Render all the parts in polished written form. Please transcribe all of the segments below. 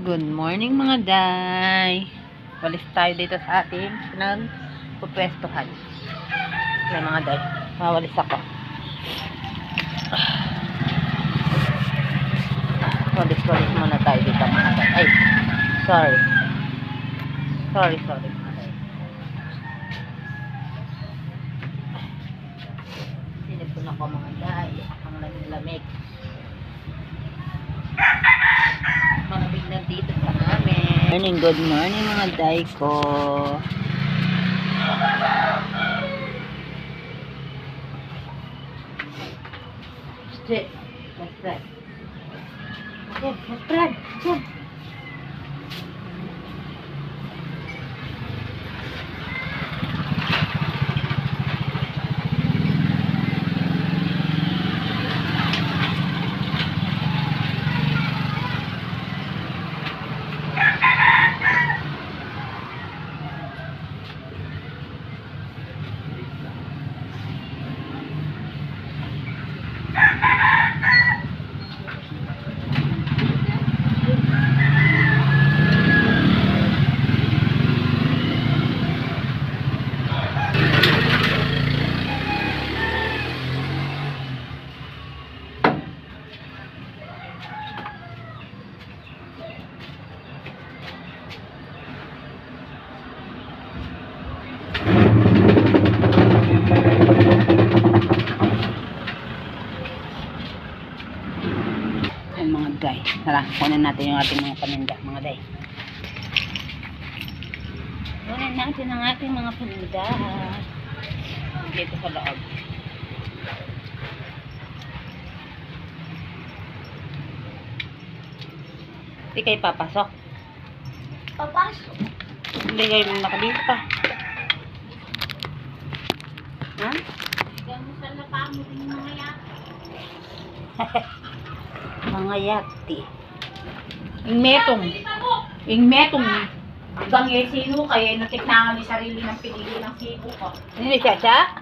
Good morning mga day. Walis tayo dito sa ating pinagpupwestuhan. Yan mga day. Mawalis ako. Walis muna tayo dito mga day. Ay, sorry. Sorry mga day. Sinipon ako mga day. Ang lamig. Malamig na dito sa amin. Good morning mga day ko. Straight. Let's try. Okay, let's try. Mga day. Tara, kunin natin yung ating mga paninda, mga day. Kunin natin ang ating mga paninda dito sa loob. Hindi kayo papasok? Papasok. Hindi kayo nakabisa pa. Ha? Gamusan na pa mo din mga yan. Mga yati. Ing metong hanggang sino kaya natiknangan ni sarili ng pinili ng sibo ko. Hindi siya?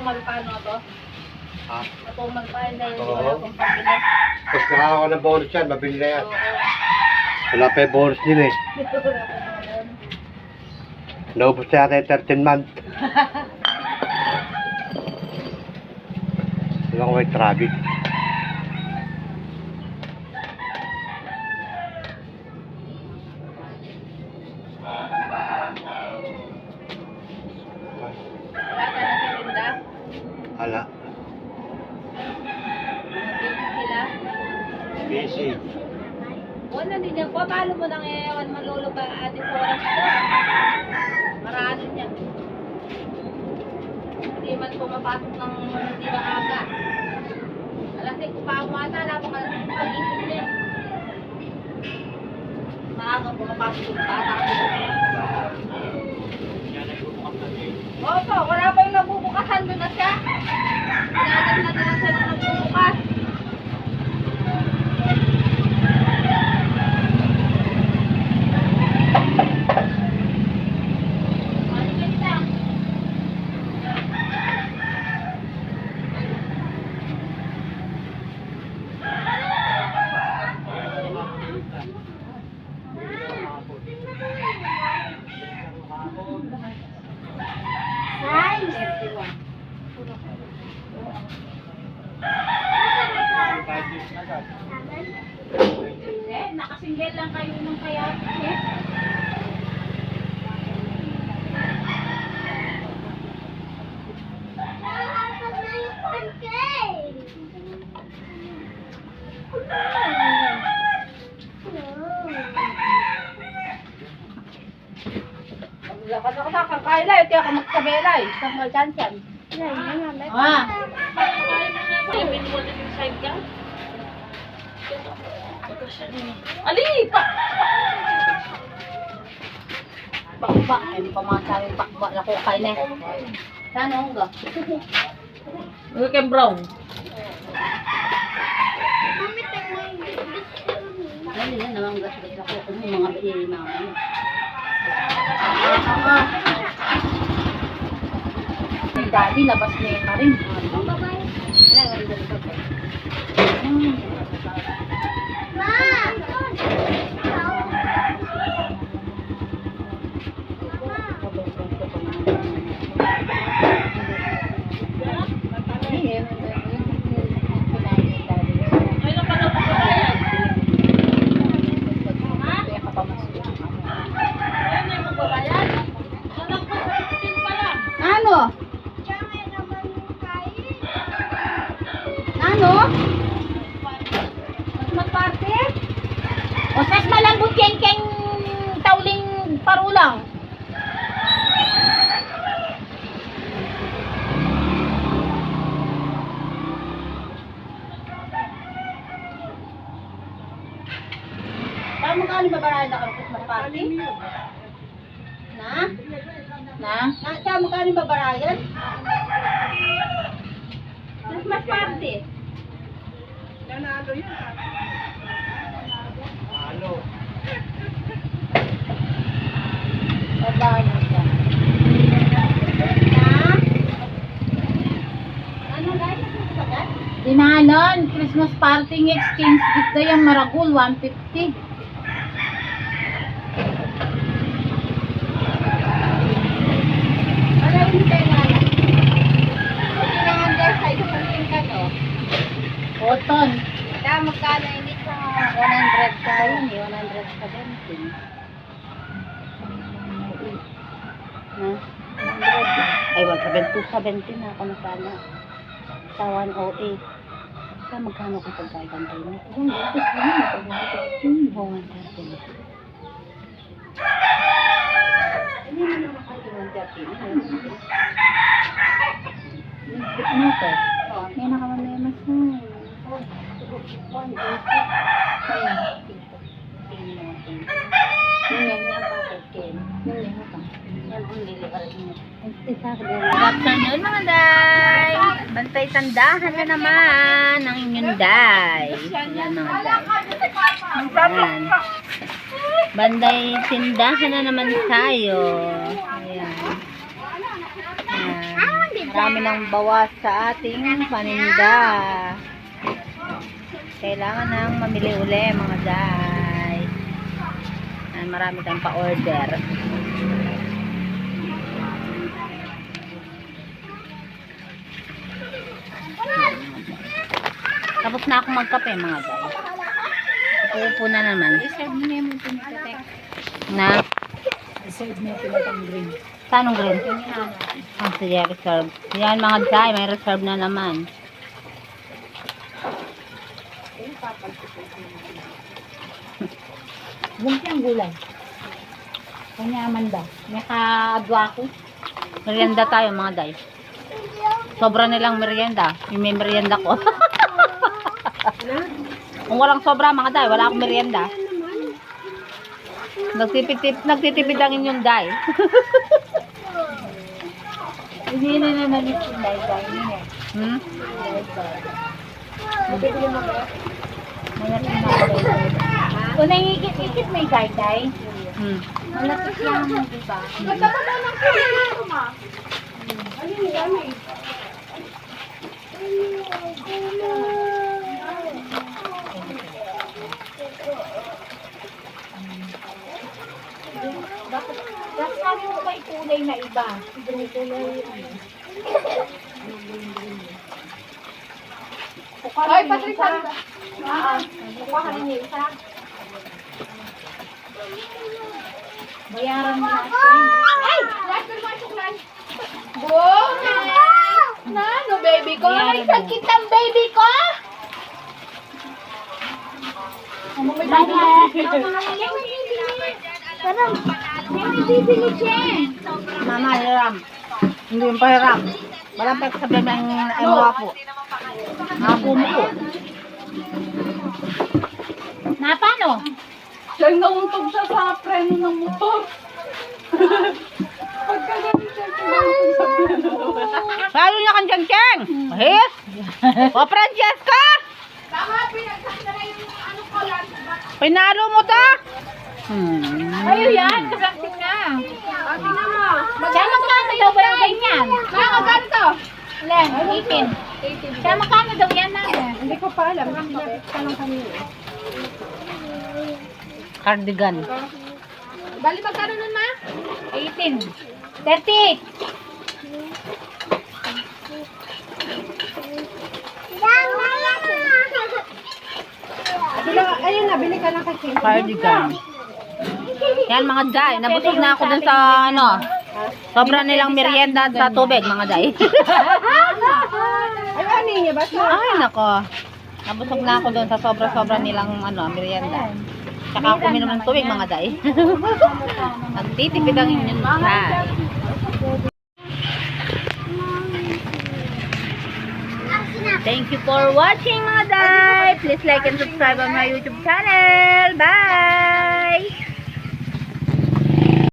Magkano to? Ha? Ito magkano dahil Oo. wala akong pambili. Tapos nakakawa ng bonus yan, mabili na yan. Oo. Wala pa yung bonus din eh. Naubos na yata yung 13 month. Wala ko may traffic. Hala. Sila? Busy. Wala din yan. Pamalo mo nang ewan malolo ba atin sa walang ito. Marano niya. Hindi man pumapasok ng hindi maaga. Alasing ko pa ako ata. Labang alasing ko pag-isip niya. Maaga pumapasok yung bata. Opo, wala pa yung nabubukasan doon na siya. Pinagat na doon siya na nagbubukas. Ano ba lang kayo ng kaya. Lakad ako na kang kaila, ito ka magsabela eh. Sa malchansan. Ah. Ali, pa. Pakba, hindi pa masawing pakba na ko kain eh. Saan ang ga? Weekend brown. Ano yan naman gas-gas ako kung mga bayi naman. Daddy, labas na yun na rin. Ano? Ano? Magparte? O sas malambot keng tauling parulang. Paano ka babarayan na ka Christmas party? Na? Na? Siya magkano babarayan? Christmas party. Nanalo yan. Halo. Babarayan siya. Na? Ano guys? Dinanon, Christmas party ng exchange gift na yung Maragul, 150. Cotton. Kaya magkano hindi sa 100 ka yun eh, 170. Na? 100. Ay, 170 na ako magkano. Sa 108. Kaya magkano kung pagkaganday mo? Kung gusto mo, pagkaganday mo. 130 na. Hindi mo naman kayo 130 na. Ano ko? May nakamamemas na. Good afternoon mga day. Bantay tandahan na naman ang inyong day. Ayan mga day. Ayan. Banday tindahan na naman tayo. Ayan. Ayan. Marami nang bawas sa ating paninda. Kailangan nang mamili uli mga day. Ayan, marami tayong pa-order. Tapos na ako magkape mga day. Upo na naman. I-serve mo na yung pinitatek. Na? I-serve mo yung pinitang green. Saan ang green? Ah, sige, reserve. Yan mga day, may reserve na naman. Bunti ang gulay. Kanya Amanda. May ka-adwa ko. Merienda tayo mga day. Sobra nilang merienda. Yung may merienda ko. Kung walang sobra mga day, wala akong merienda. Nagtitipid ang inyong day. Hindi na naman yung day. Hmm? Kung nangigit-igit may day. Malapit lang mo, diba? Magkakala ng kulay mo, ma. Ano yung dami? Bakit sabi mo ba kulay na iba? Kulay ay, Patrick, saan ba? Kuha ka rin yung isa. Bayaran mo lahat. Ay! Last na naman suklan. Na, no baby ko. May sakit ang baby ko. Ano may bibili siya? Mama, hiram. Hindi yung pahiram. Walang pagsabi ng mga po. Mga po mo po. Na, paano? Siyang nauntog siya sa preno ng motor. Pagka ganun siya, nauntog sa preno. Lalo na kang Cheng-Cheng. His? O, Francesca? Tama, pinagsakta na yung ano ko yan. Pinalo mo ta? Ayun yan, kasakit na. Tingnan mo. Siya magkano daw ba yung ganyan? Mga ganito. Len, 18. Siya magkano daw yan natin? Hindi ko pa alam. Pinapit ka lang kami. Cardigan. Bali, magkano nun, ma? 18. 38. Ayun na, bili ka lang kay Kim. Cardigan. Yan mga day. Nabusog na ako dun sa ano. Sobra nilang merienda sa tubig mga day. Ay, ano niya ba? Ay, nako. Nabusog na ako doon sa sobra-sobra nilang ano, merienda. Tsaka ako uminom ng tubig mga day. Nagtitipid ang inyong day. Thank you for watching mga day. Please like and subscribe on my YouTube channel. Bye!